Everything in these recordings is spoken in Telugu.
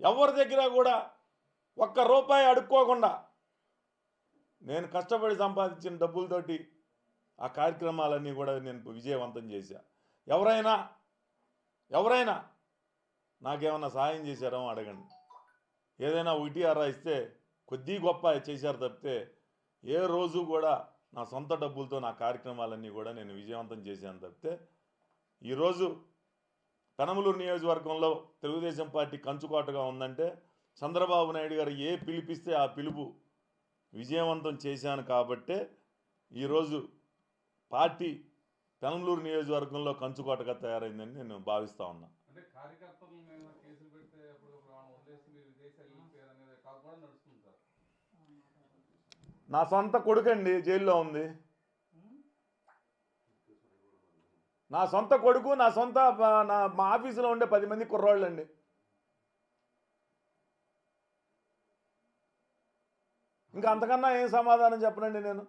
ఎవరి దగ్గర కూడా ఒక్క రూపాయి అడుక్కోకుండా నేను కష్టపడి సంపాదించిన డబ్బులతోటి ఆ కార్యక్రమాలన్నీ కూడా నేను విజయవంతం చేశా. ఎవరైనా నాకేమన్నా సహాయం చేశారో అడగండి. ఏదైనా ఒకటి అరా ఇస్తే కొద్ది గొప్ప చేశారు తప్పితే ఏ రోజు కూడా నా సొంత డబ్బులతో నా కార్యక్రమాలన్నీ కూడా నేను విజయవంతం చేశాను తప్పితే ఈరోజు పెనమలూరు నియోజకవర్గంలో తెలుగుదేశం పార్టీ కంచుకోటగా ఉందంటే చంద్రబాబు నాయుడు గారు ఏ పిలిపిస్తే ఆ పిలుపు విజయవంతం చేశాను కాబట్టే ఈరోజు పార్టీ పెనమలూరు నియోజకవర్గంలో కంచుకోటగా తయారైందని నేను భావిస్తూ ఉన్నా. నా సొంత కొడుకండి జైల్లో ఉంది. నా సొంత కొడుకు మా ఆఫీసులో ఉండే 10 మంది కుర్రాళ్ళు అండి. ఇంకా అంతకన్నా ఏం సమాధానం చెప్పనండి నేను.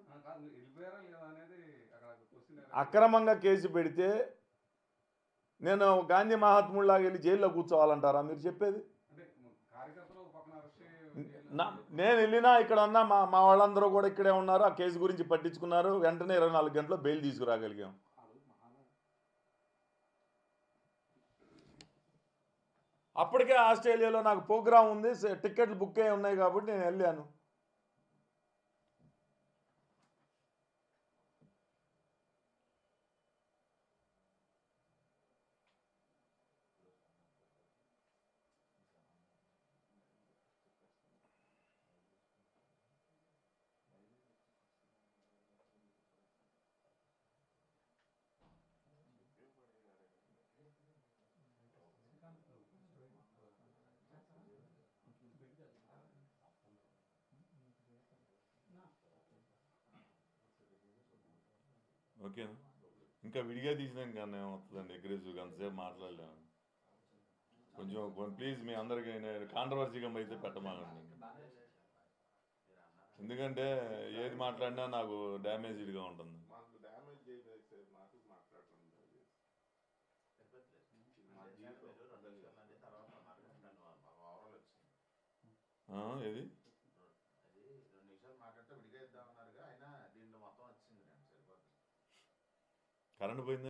అక్రమంగా కేసు పెడితే నేను గాంధీ మహాత్ముడిలాగా వెళ్ళి జైల్లో కూర్చోవాలంటారా మీరు చెప్పేది? నేను వెళ్ళినా ఇక్కడ ఉన్న మా వాళ్ళందరూ కూడా ఇక్కడే ఉన్నారు. ఆ కేసు గురించి పట్టించుకున్నారు. వెంటనే 24 గంటల్లో బెయిల్ తీసుకురాగలిగాం. అప్పటికే ఆస్ట్రేలియాలో నాకు ప్రోగ్రాం ఉంది, టికెట్లు బుక్ అయ్యి ఉన్నాయి కాబట్టి నేను వెళ్ళాను. ఓకేనా? ఇంకా విడిగా తీసినాక కానీ ఏమవుతుందండి, అగ్రెసివ్గా అంతసేపు మాట్లాడలేము. కొంచెం ప్లీజ్ మీ అందరికీ కాంట్రవర్సీగా అయితే పెట్టమాకండి. ఎందుకంటే ఏది మాట్లాడినా నాకు డ్యామేజ్డ్గా ఉంటుంది. ఏది కరెంట్ పోయింది.